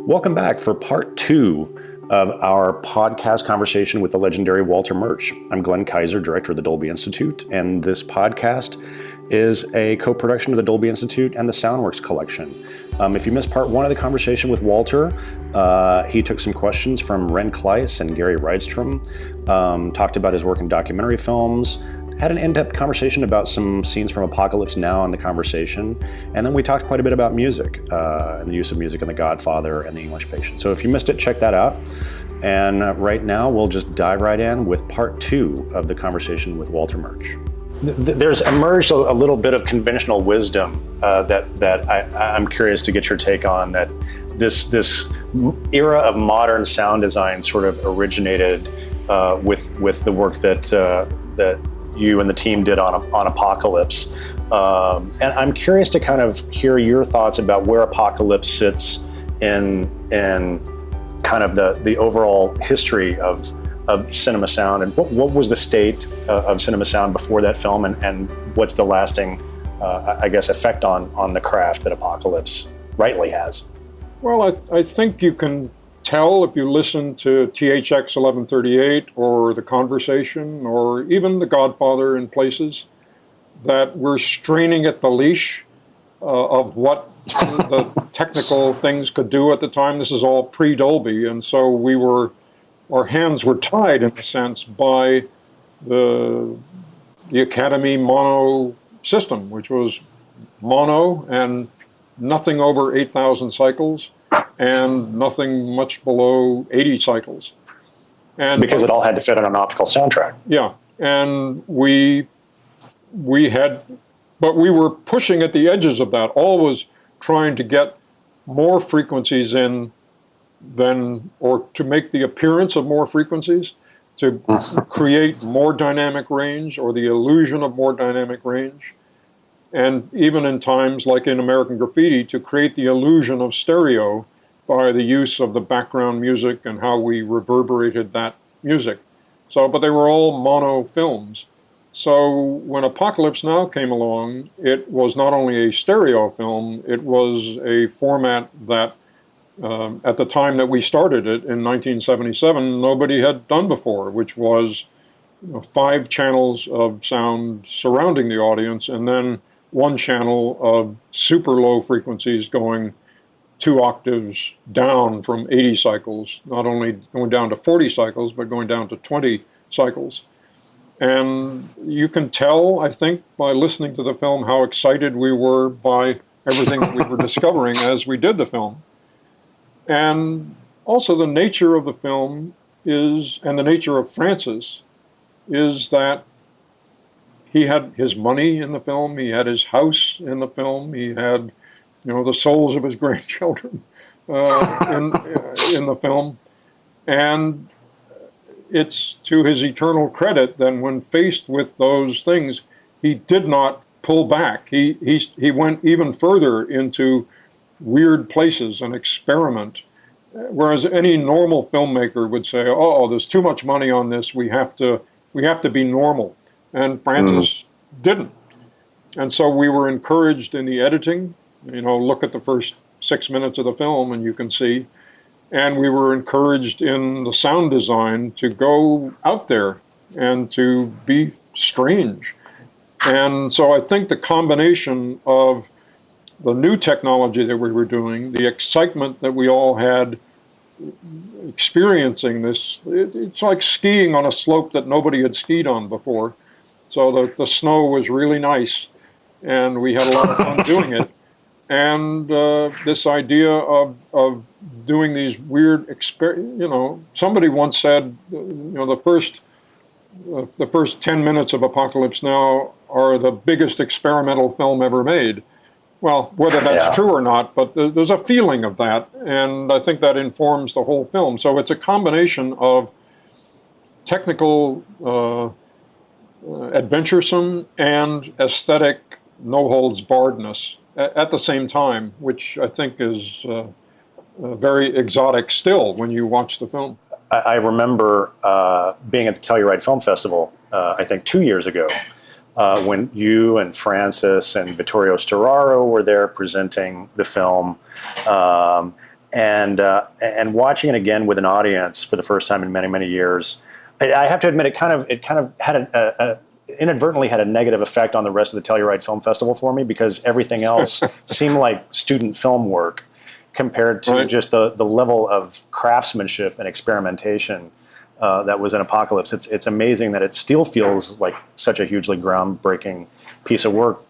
Welcome back for part 2 of our podcast conversation with the legendary Walter Murch. I'm Glenn Kiser, director of the Dolby Institute, and this podcast is a co-production of the Dolby Institute and the SoundWorks collection. If you missed part 1 of the conversation with Walter, he took some questions from Ren Kleiss and Gary Rydstrom, talked about his work in documentary films, had an in-depth conversation about some scenes from Apocalypse Now in the conversation, and then we talked quite a bit about music and the use of music in The Godfather and The English Patient. So if you missed it, check that out. And right now, we'll just dive right in with part 2 of the conversation with Walter Murch. There's emerged a little bit of conventional wisdom that I'm curious to get your take on, that this era of modern sound design sort of originated with the work that you and the team did on Apocalypse. And I'm curious to kind of hear your thoughts about where Apocalypse sits in kind of the overall history of cinema sound, and what was the state of cinema sound before that film, and what's the lasting, effect on the craft that Apocalypse rightly has? Well, I think you can tell if you listen to THX 1138 or The Conversation or even The Godfather in places, that we're straining at the leash of what the technical things could do at the time. This is all pre-Dolby, and so our hands were tied in a sense by the Academy mono system, which was mono and nothing over 8,000 cycles and nothing much below 80 cycles. And because it all had to fit on an optical soundtrack. Yeah, and we were pushing at the edges of that, always trying to get more frequencies in or to make the appearance of more frequencies, to create more dynamic range or the illusion of more dynamic range. And even in times like in American Graffiti, to create the illusion of stereo by the use of the background music and how we reverberated that music. But they were all mono films. So when Apocalypse Now came along, it was not only a stereo film, it was a format that at the time that we started it in 1977, nobody had done before, which was 5 channels of sound surrounding the audience, and then 1 channel of super low frequencies going 2 octaves down from 80 cycles, not only going down to 40 cycles, but going down to 20 cycles. And you can tell, I think, by listening to the film, how excited we were by everything that we were discovering as we did the film. And also the nature of the film and the nature of Francis, is that he had his money in the film, he had his house in the film, he had, the souls of his grandchildren in the film. And it's to his eternal credit that when faced with those things, he did not pull back. He went even further into weird places and experiment. Whereas any normal filmmaker would say, "Oh, there's too much money on this. We have to be normal." And Francis didn't. And so we were encouraged in the editing. Look at the first 6 minutes of the film and you can see. And we were encouraged in the sound design to go out there and to be strange. And so I think the combination of the new technology that we were doing, the excitement that we all had experiencing this, it's like skiing on a slope that nobody had skied on before. So the snow was really nice, and we had a lot of fun doing it. And this idea of doing these weird somebody once said, the first 10 minutes of Apocalypse Now are the biggest experimental film ever made. Well, whether that's true or not, but there's a feeling of that, and I think that informs the whole film. So it's a combination of technical adventuresome and aesthetic no-holds-barredness at the same time, which I think is very exotic still when you watch the film. I remember being at the Telluride Film Festival, I think 2 years ago, when you and Francis and Vittorio Storaro were there presenting the film. and watching it again with an audience for the first time in many, many years, I have to admit it kind of had inadvertently had a negative effect on the rest of the Telluride Film Festival for me, because everything else seemed like student film work compared to just the level of craftsmanship and experimentation that was in Apocalypse. It's amazing that it still feels like such a hugely groundbreaking piece of work,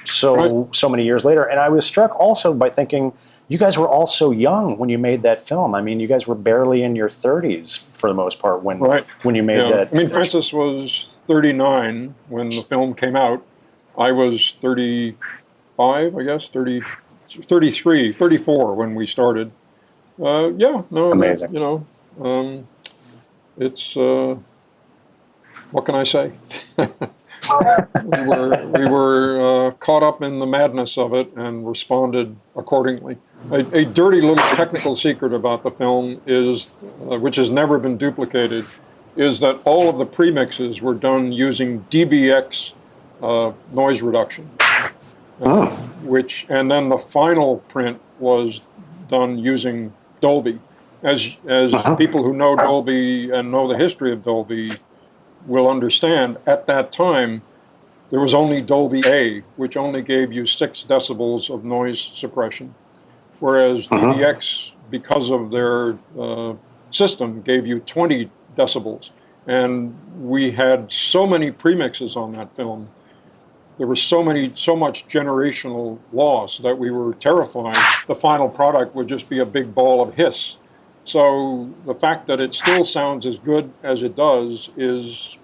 so many years later. And I was struck also by thinking, you guys were all so young when you made that film. I mean, you guys were barely in your 30s for the most part when you made that. I mean, Francis was 39 when the film came out. I was 35, I guess, 33, 34 when we started. Amazing. It's, what can I say? we were caught up in the madness of it and responded accordingly. A dirty little technical secret about the film is, which has never been duplicated, is that all of the premixes were done using DBX noise reduction, and then the final print was done using Dolby. As people who know Dolby and know the history of Dolby will understand, at that time there was only Dolby A, which only gave you 6 decibels of noise suppression, whereas DBX, because of their system, gave you 20 decibels. And we had so many premixes on that film. There was so much generational loss that we were terrified the final product would just be a big ball of hiss. So the fact that it still sounds as good as it does is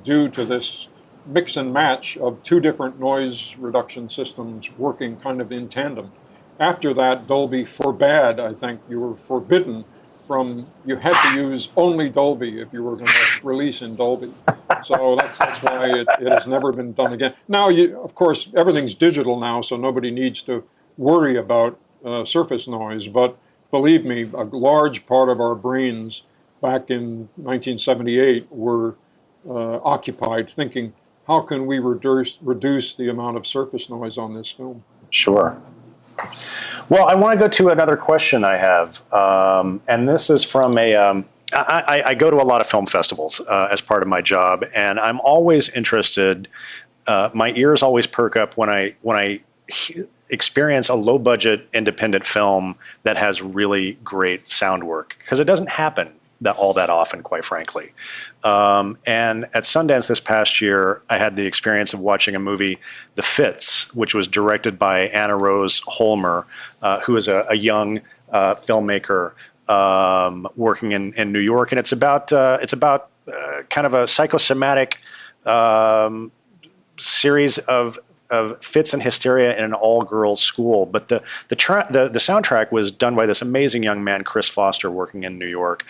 due to this mix and match of 2 different noise reduction systems working kind of in tandem. After that, Dolby forbade, I think you were forbidden you had to use only Dolby if you were going to release in Dolby. So that's why it has never been done again. Now, of course, everything's digital now, so nobody needs to worry about surface noise, but believe me, a large part of our brains back in 1978 were occupied thinking, how can we reduce the amount of surface noise on this film? Sure. Well, I want to go to another question I have, and this is from I go to a lot of film festivals as part of my job, and I'm always interested. My ears always perk up when I experience a low-budget independent film that has really great sound work, because it doesn't happen all that often, quite frankly. And at Sundance this past year, I had the experience of watching a movie, The Fitz, which was directed by Anna Rose Holmer, who is a young filmmaker working in New York, and it's about kind of a psychosomatic series of fits and hysteria in an all-girls school. But the soundtrack was done by this amazing young man, Chris Foster, working in New York.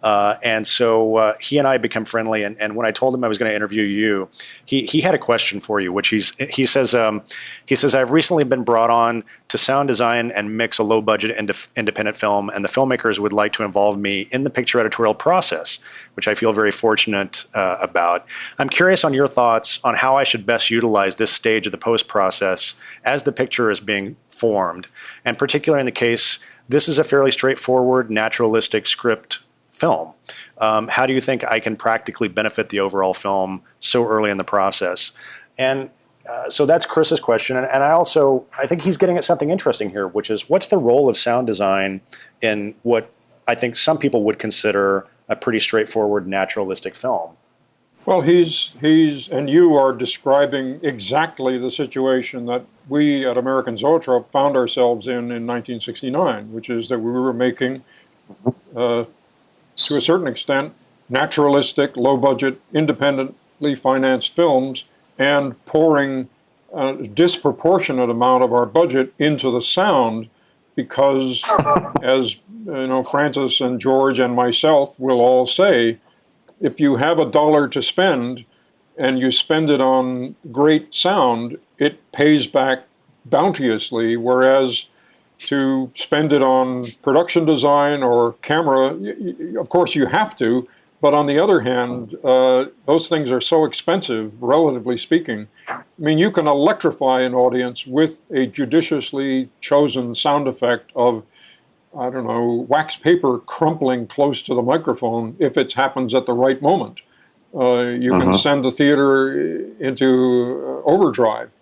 And so he and I became friendly. And when I told him I was going to interview you, he had a question for you, which he says, I've recently been brought on to sound design and mix a low-budget independent film, and the filmmakers would like to involve me in the picture editorial process, which I feel very fortunate about. I'm curious on your thoughts on how I should best utilize this stage of the post-process as the picture is being formed, and particularly in the case, this is a fairly straightforward, naturalistic script film. How do you think I can practically benefit the overall film so early in the process? And so that's Chris's question. And I think he's getting at something interesting here, which is, what's the role of sound design in what I think some people would consider a pretty straightforward, naturalistic film? Well, he's and you are describing exactly the situation that we at American Zoetrope found ourselves in 1969, which is that we were making, to a certain extent, naturalistic, low-budget, independently financed films, and pouring a disproportionate amount of our budget into the sound, because, as Francis and George and myself will all say, if you have $1 to spend and you spend it on great sound, it pays back bounteously, whereas to spend it on production design or camera, of course you have to, but on the other hand, those things are so expensive, relatively speaking. I mean, you can electrify an audience with a judiciously chosen sound effect of I don't know, wax paper crumpling close to the microphone if it happens at the right moment. You can send the theater into overdrive.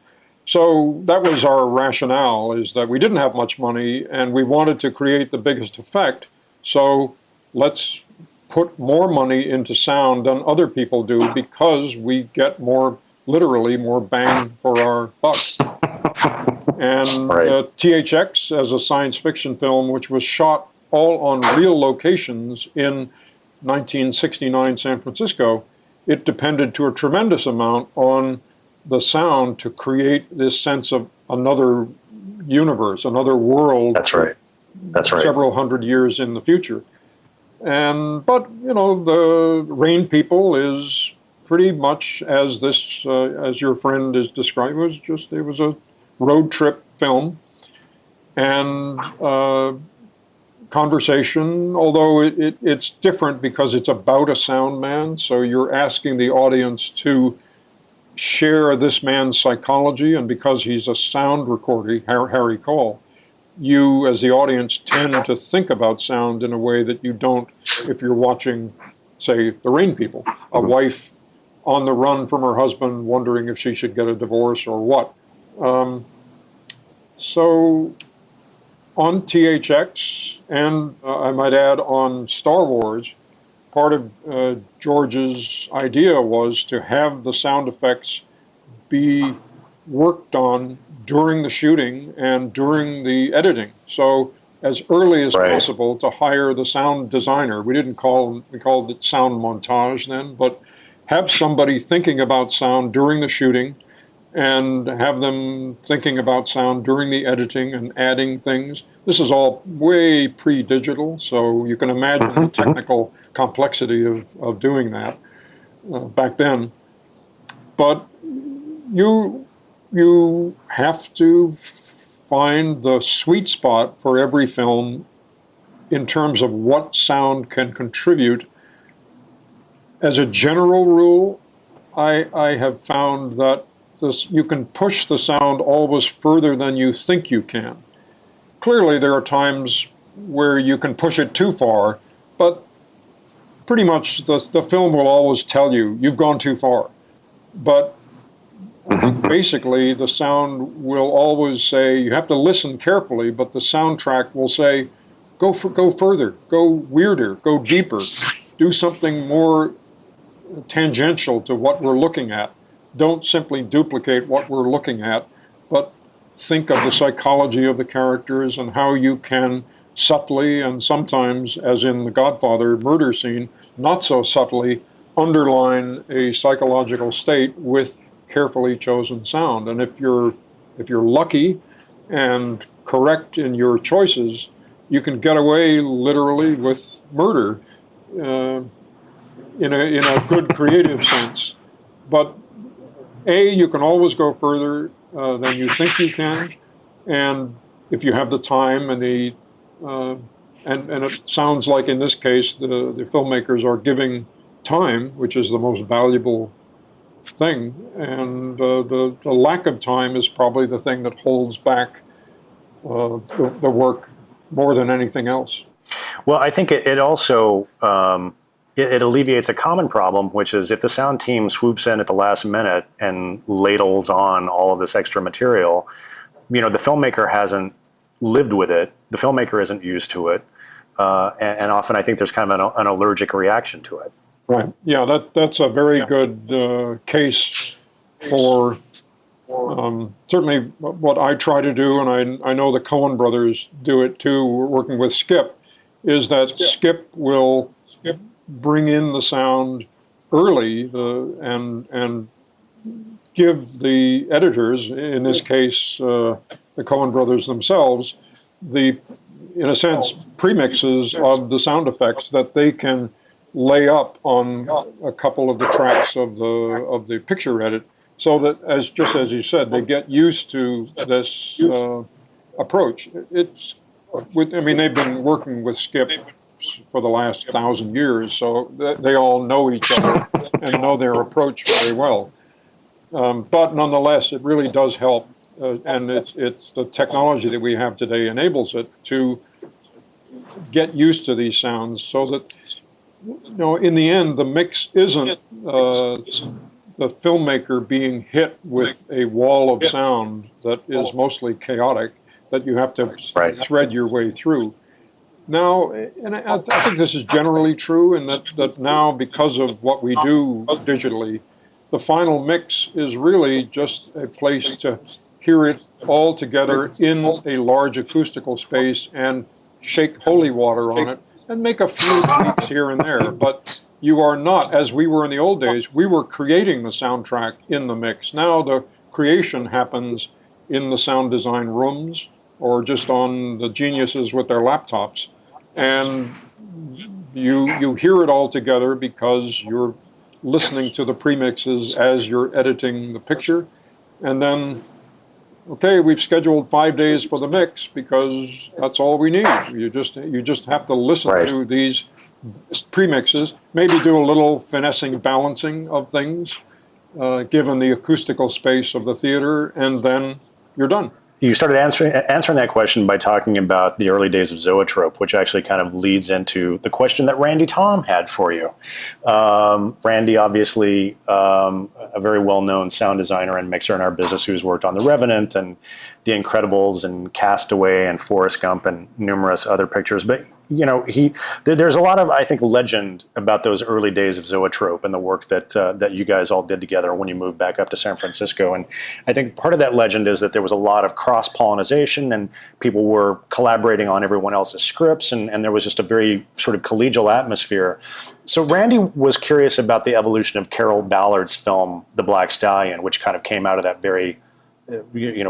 So that was our rationale, is that we didn't have much money and we wanted to create the biggest effect. So let's put more money into sound than other people do, because we get literally more bang for our buck. And THX, as a science fiction film, which was shot all on real locations in 1969 San Francisco, it depended to a tremendous amount on the sound to create this sense of another universe, another world. That's right. Several hundred years in the future. But the Rain People is pretty much as your friend is describing. It was a road trip film, and conversation, although it's different because it's about a sound man, so you're asking the audience to share this man's psychology, and because he's a sound recorder, Harry Cole, you as the audience tend to think about sound in a way that you don't if you're watching, say, The Rain People, a wife on the run from her husband wondering if she should get a divorce or what. So on THX, and I might add on Star Wars, part of George's idea was to have the sound effects be worked on during the shooting and during the editing. So as early as possible to hire the sound designer. We called it sound montage then, but have somebody thinking about sound during the shooting and have them thinking about sound during the editing and adding things. This is all way pre-digital, so you can imagine the technical complexity of doing that back then. But you have to find the sweet spot for every film in terms of what sound can contribute. As a general rule, I have found that you can push the sound always further than you think you can. Clearly, there are times where you can push it too far, but pretty much the film will always tell you, you've gone too far. But I think basically the sound will always say, you have to listen carefully, but the soundtrack will say, go further, go weirder, go deeper, do something more tangential to what we're looking at. Don't simply duplicate what we're looking at, but think of the psychology of the characters and how you can subtly, and sometimes, as in the Godfather murder scene, not so subtly, underline a psychological state with carefully chosen sound. And if you're lucky and correct in your choices, you can get away literally with murder in a good creative sense. But you can always go further than you think you can, and if you have the time and and it sounds like in this case the filmmakers are giving time, which is the most valuable thing, and the lack of time is probably the thing that holds back the work more than anything else. Well, I think it also it alleviates a common problem, which is if the sound team swoops in at the last minute and ladles on all of this extra material, the filmmaker hasn't lived with it. The filmmaker isn't used to it, and often I think there's kind of an allergic reaction to it. Right. Yeah, that's a very good case for certainly what I try to do, and I know the Coen brothers do it too, working with Skip, is that Skip will bring in the sound early and give the editors, in this case the Coen brothers themselves, in a sense, premixes of the sound effects that they can lay up on a couple of the tracks of the picture edit, so that, just as you said, they get used to this approach. They've been working with Skip for the last 1,000 years, so they all know each other and know their approach very well. But nonetheless, it really does help, and it's the technology that we have today enables it to get used to these sounds so that, in the end, the mix isn't the filmmaker being hit with a wall of sound that is mostly chaotic, that you have to thread your way through. Now, and I think this is generally true, and that now, because of what we do digitally, the final mix is really just a place to hear it all together in a large acoustical space and shake holy water on it and make a few tweaks here and there. But you are not, as we were in the old days, we were creating the soundtrack in the mix. Now the creation happens in the sound design rooms or just on the geniuses with their laptops. And you hear it all together because you're listening to the premixes as you're editing the picture. And then, okay, we've scheduled 5 days for the mix because that's all we need. You just have to listen to these premixes, maybe do a little finessing, balancing of things, given the acoustical space of the theater, and then you're done. You started answering that question by talking about the early days of Zoetrope, which actually kind of leads into the question that Randy Thom had for you. Randy, obviously, a very well-known sound designer and mixer in our business who's worked on The Revenant and The Incredibles and Castaway and Forrest Gump and numerous other pictures. But there's a lot of, I think, legend about those early days of Zoetrope and the work that you guys all did together when you moved back up to San Francisco. And I think part of that legend is that there was a lot of cross-pollination and people were collaborating on everyone else's scripts, and there was just a very sort of collegial atmosphere. So Randy was curious about the evolution of Carroll Ballard's film, The Black Stallion, which kind of came out of that very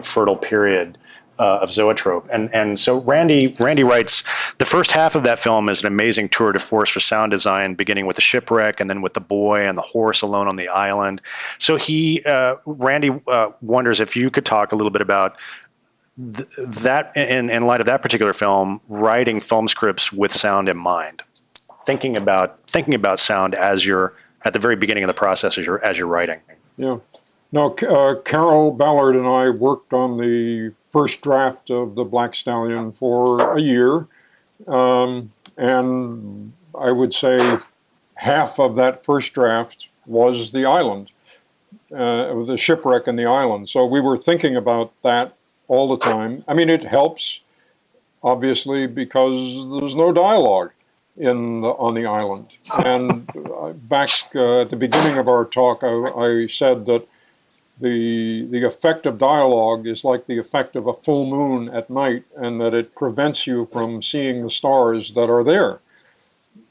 fertile period of Zoetrope. And so Randy writes, the first half of that film is an amazing tour de force for sound design, beginning with the shipwreck and then with the boy and the horse alone on the island. So Randy wonders if you could talk a little bit about that in light of that particular film, writing film scripts with sound in mind, thinking about sound as you're at the very beginning of the process as you're writing. Yeah. No, Carroll Ballard and I worked on the first draft of The Black Stallion for a year, and I would say half of that first draft was the island, the shipwreck and the island. So we were thinking about that all the time. I mean, it helps, obviously, because there's no dialogue on the island. And back at the beginning of our talk, I said that the effect of dialogue is like the effect of a full moon at night, and that it prevents you from seeing the stars that are there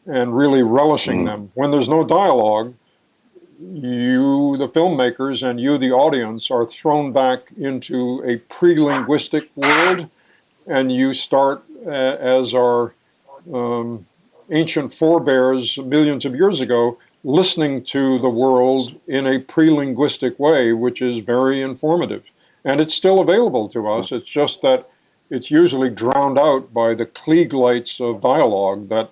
and really relishing them. When there's no dialogue, you, the filmmakers, and you, the audience, are thrown back into a pre-linguistic world, and you start, as our ancient forebears millions of years ago, listening to the world in a pre-linguistic way, which is very informative. And it's still available to us. It's just that it's usually drowned out by the Klieg lights of dialogue that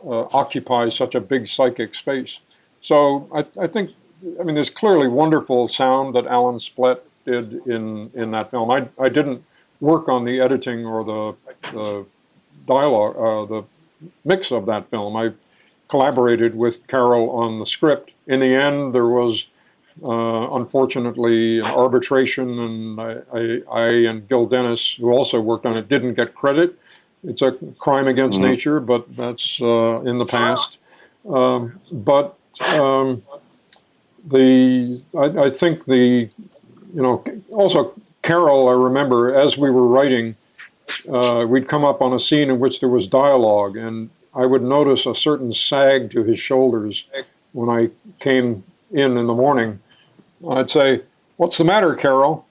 occupy such a big psychic space. So I think, there's clearly wonderful sound that Alan Splett did in that film. I didn't work on the editing or the dialogue, the mix of that film. I collaborated with Carroll on the script. In the end, there was unfortunately an arbitration, and I and Gil Dennis, who also worked on it, didn't get credit. It's a crime against nature, but that's in the past. I think also Carroll, I remember, as we were writing, we'd come up on a scene in which there was dialogue, and I would notice a certain sag to his shoulders when I came in the morning. I'd say, "What's the matter, Carroll?"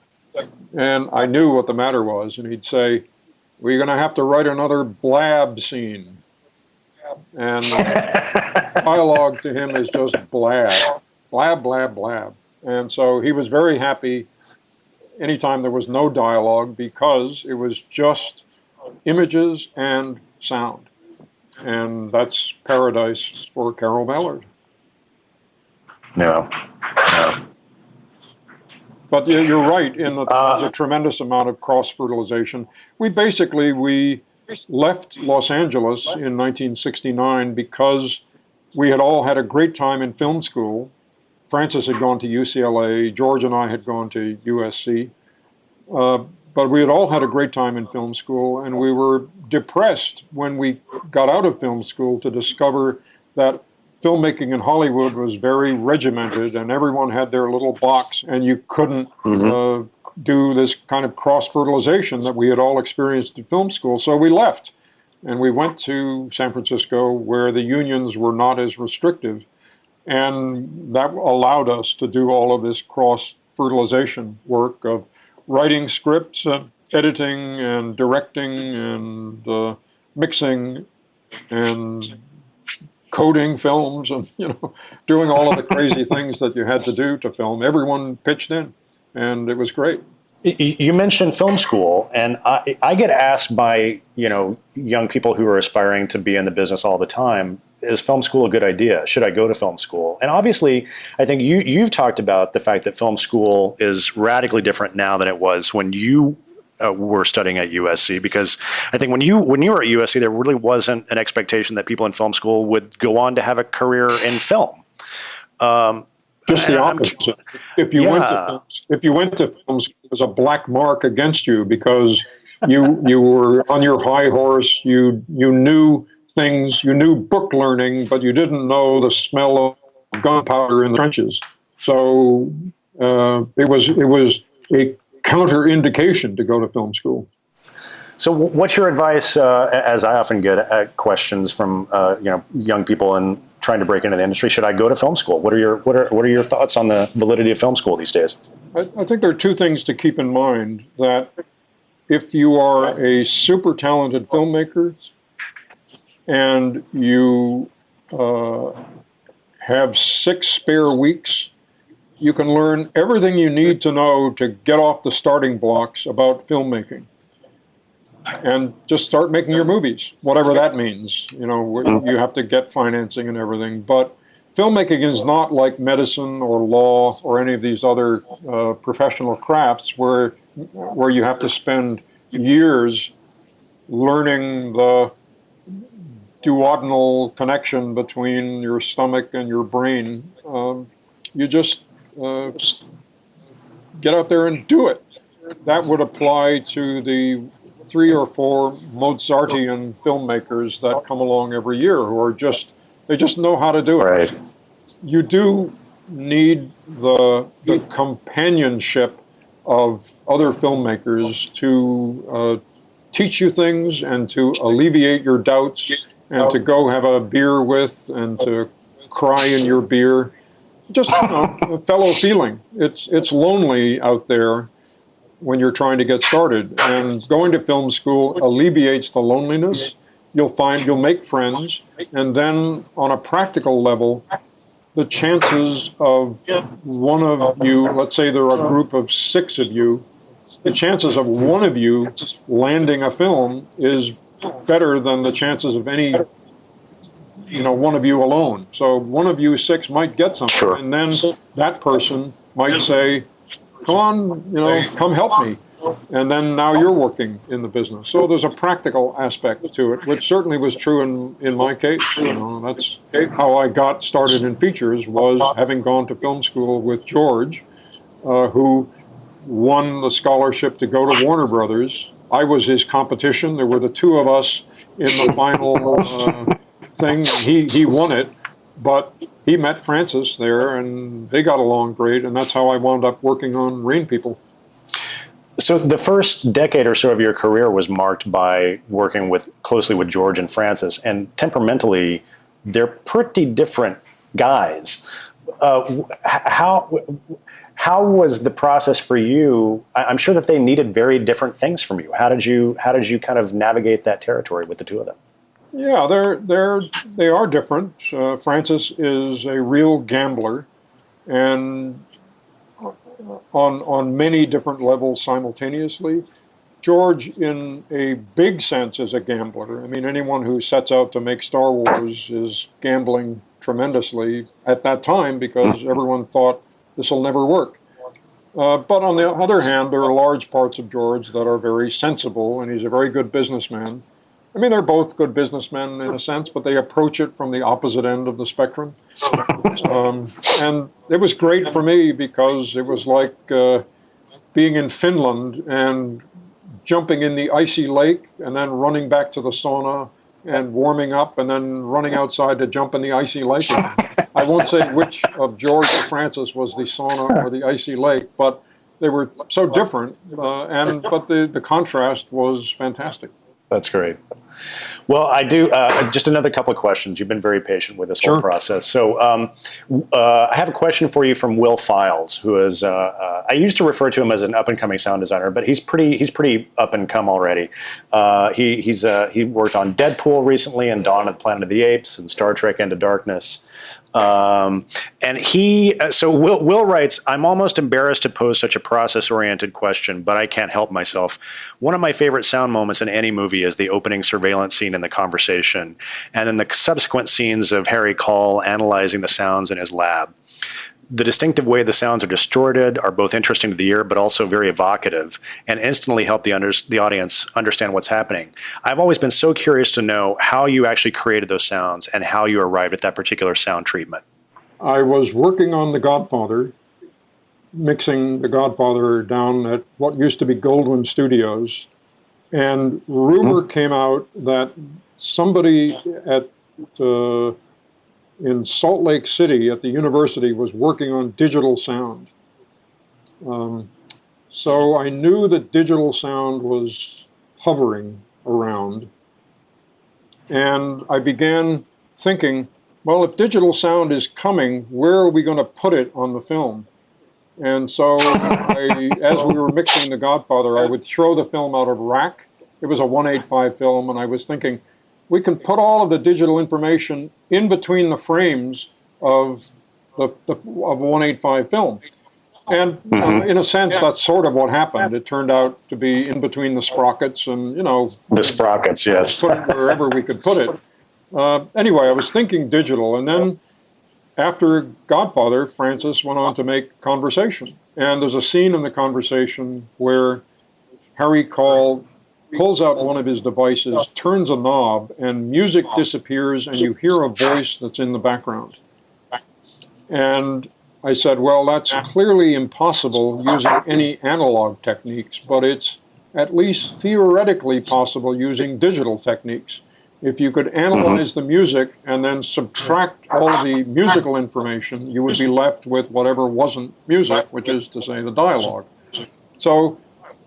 And I knew what the matter was, and he'd say, "We're going to have to write another blab scene." And dialogue to him is just blab, blab, blab, blab. And so he was very happy anytime there was no dialogue, because it was just images and sound. And that's paradise for Carroll Ballard. No. But you're right in that there's a tremendous amount of cross-fertilization. We left Los Angeles in 1969 because we had all had a great time in film school. Francis had gone to UCLA, George and I had gone to USC. But we had all had a great time in film school, and we were depressed when we got out of film school to discover that filmmaking in Hollywood was very regimented, and everyone had their little box, and you couldn't do this kind of cross-fertilization that we had all experienced in film school. So we left, and we went to San Francisco, where the unions were not as restrictive, and that allowed us to do all of this cross-fertilization work of writing scripts and editing and directing and mixing and coding films and doing all of the crazy things that you had to do to film. Everyone pitched in, and it was great. You mentioned film school, and I get asked by young people who are aspiring to be in the business all the time, is film school a good idea? Should I go to film school? And obviously, I think you've talked about the fact that film school is radically different now than it was when you were studying at USC, because I think when you were at USC, there really wasn't an expectation that people in film school would go on to have a career in film. Just the opposite. If you went to film school, it was a black mark against you because you were on your high horse. You knew things, you knew book learning, but you didn't know the smell of gunpowder in the trenches. So it was a counter-indication to go to film school. So what's your advice, as I often get questions from young people and trying to break into the industry? Should I go to film school? What are your thoughts on the validity of film school these days? I think there are two things to keep in mind. That if you are a super talented filmmaker and you have 6 spare weeks, you can learn everything you need to know to get off the starting blocks about filmmaking and just start making your movies, whatever that means. You have to get financing and everything, but filmmaking is not like medicine or law or any of these other professional crafts where you have to spend years learning the duodenal connection between your stomach and your brain. You just get out there and do it. That would apply to the 3 or 4 Mozartian filmmakers that come along every year who are they just know how to do it. Right. You do need the companionship of other filmmakers to teach you things and to alleviate your doubts and to go have a beer with and to cry in your beer. Just a fellow feeling. It's lonely out there when you're trying to get started, and going to film school alleviates the loneliness. You'll make friends, and then on a practical level, the chances of one of you, let's say there are a group of 6 of you, the chances of one of you landing a film is better than the chances of any one of you alone. So one of you 6 might get something, Sure. And then that person might say, come on, come help me. And then now you're working in the business. So there's a practical aspect to it, which certainly was true in my case. That's how I got started in features, was having gone to film school with George, who won the scholarship to go to Warner Brothers. I was his competition. There were the 2 of us in the final thing. He won it, but he met Francis there, and they got along great, and that's how I wound up working on Rain People. So the first decade or so of your career was marked by working closely with George and Francis, and temperamentally, they're pretty different guys. How was the process for you? I'm sure that they needed very different things from you. How did you kind of navigate that territory with the 2 of them? Yeah, they are different. Francis is a real gambler, and on many different levels simultaneously. George, in a big sense, is a gambler. I mean, anyone who sets out to make Star Wars is gambling tremendously at that time because everyone thought this will never work. But on the other hand, there are large parts of George that are very sensible, and he's a very good businessman. I mean, they're both good businessmen in a sense, but they approach it from the opposite end of the spectrum. And it was great for me because it was like being in Finland and jumping in the icy lake and then running back to the sauna and warming up and then running outside to jump in the icy lake. I won't say which of George or Francis was the sauna or the icy lake, but they were so different. But the contrast was fantastic. That's great. Well, I do, just another couple of questions. You've been very patient with this whole process. So I have a question for you from Will Files, who is, I used to refer to him as an up-and-coming sound designer, but he's pretty up-and-come already. He worked on Deadpool recently and Dawn of the Planet of the Apes and Star Trek Into Darkness. So Will writes, I'm almost embarrassed to pose such a process-oriented question, but I can't help myself. One of my favorite sound moments in any movie is the opening surveillance scene in The Conversation, and then the subsequent scenes of Harry Call analyzing the sounds in his lab. The distinctive way the sounds are distorted are both interesting to the ear, but also very evocative, and instantly help the audience understand what's happening. I've always been so curious to know how you actually created those sounds and how you arrived at that particular sound treatment. I was working on The Godfather, mixing The Godfather down at what used to be Goldwyn Studios, and rumor came out that somebody in Salt Lake City at the university was working on digital sound. So I knew that digital sound was hovering around. And I began thinking, well, if digital sound is coming, where are we going to put it on the film? And so as we were mixing The Godfather, I would throw the film out of rack. It was a 1.8.5 film, and I was thinking, we can put all of the digital information in between the frames of a 1.8.5 film. And in a sense, that's sort of what happened. It turned out to be in between the sprockets and, The sprockets, yes. Put it wherever we could put it. Anyway, I was thinking digital. And then after Godfather, Francis went on to make Conversation. And there's a scene in The Conversation where Harry Call pulls out one of his devices, turns a knob, and music disappears, and you hear a voice that's in the background. And I said, well, that's clearly impossible using any analog techniques, but it's at least theoretically possible using digital techniques. If you could analyze the music and then subtract all of the musical information, you would be left with whatever wasn't music, which is to say the dialogue. So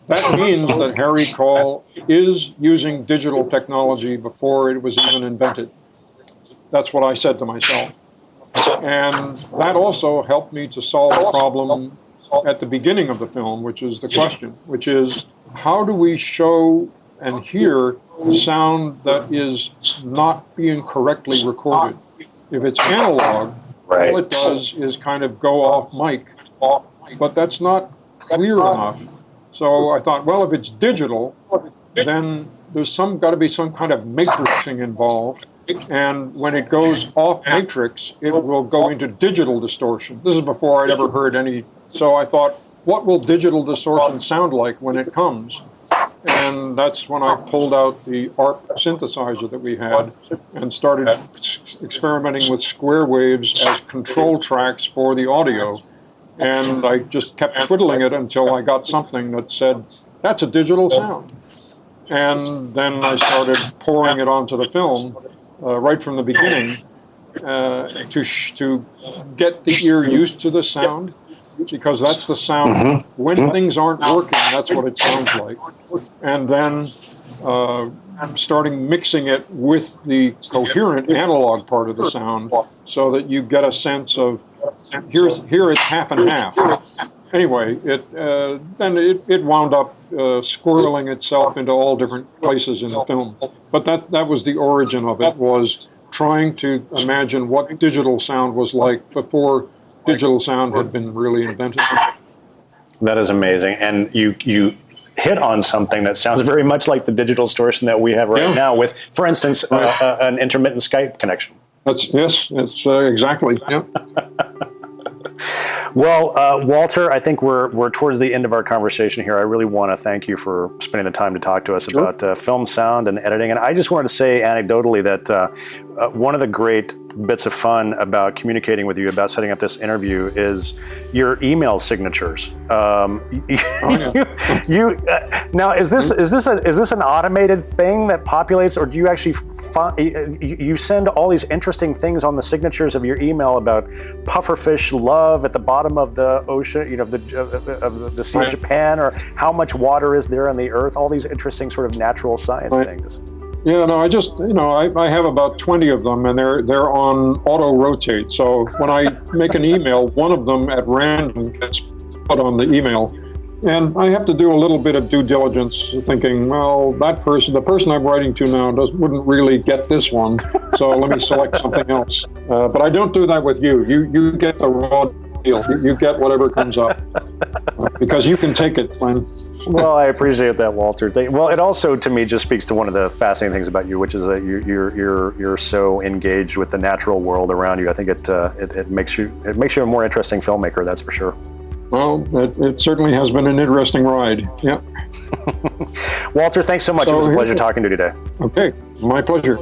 that means that Harry Call is using digital technology before it was even invented. That's what I said to myself. And that also helped me to solve a problem at the beginning of the film, which is the question, which is how do we show and hear sound that is not being correctly recorded? If it's analog, all it does is kind of go off mic, but that's not clear enough. So I thought, well, if it's digital, then there's got to be some kind of matrixing involved. And when it goes off matrix, it will go into digital distortion. This is before I'd ever heard any. So I thought, what will digital distortion sound like when it comes? And that's when I pulled out the ARP synthesizer that we had and started experimenting with square waves as control tracks for the audio. And I just kept twiddling it until I got something that said, that's a digital sound. And then I started pouring it onto the film right from the beginning to get the ear used to the sound, because that's the sound. When things aren't working, that's what it sounds like. And then starting mixing it with the coherent analog part of the sound so that you get a sense of, here it's half and half. Anyway, then it wound up squirreling itself into all different places in the film. But that was the origin of it, was trying to imagine what digital sound was like before digital sound had been really invented. That is amazing. And you hit on something that sounds very much like the digital distortion that we have right now with, for instance, an intermittent Skype connection. Yes, exactly. Yeah. Well, Walter, I think we're towards the end of our conversation here. I really want to thank you for spending the time to talk to us Sure. about film, sound, and editing. And I just wanted to say anecdotally that one of the great bits of fun about communicating with you about setting up this interview is your email signatures. Now, is this an automated thing that populates, or do you actually you send all these interesting things on the signatures of your email about pufferfish love at the bottom of the ocean, of the Sea of Japan, or how much water is there on the Earth? All these interesting sort of natural science things. Yeah, no, I just, I have about 20 of them, and they're on auto rotate. So when I make an email, one of them at random gets put on the email. And I have to do a little bit of due diligence, thinking, well, the person I'm writing to now wouldn't really get this one, so let me select something else. But I don't do that with you. You get the raw deal. You get whatever comes up, because you can take it, Glenn. Well, I appreciate that, Walter. Well, it also, to me, just speaks to one of the fascinating things about you, which is that you're so engaged with the natural world around you. I think it makes you a more interesting filmmaker. That's for sure. Well, it certainly has been an interesting ride. Yeah. Walter, thanks so much. It was a pleasure talking to you today. Okay, my pleasure.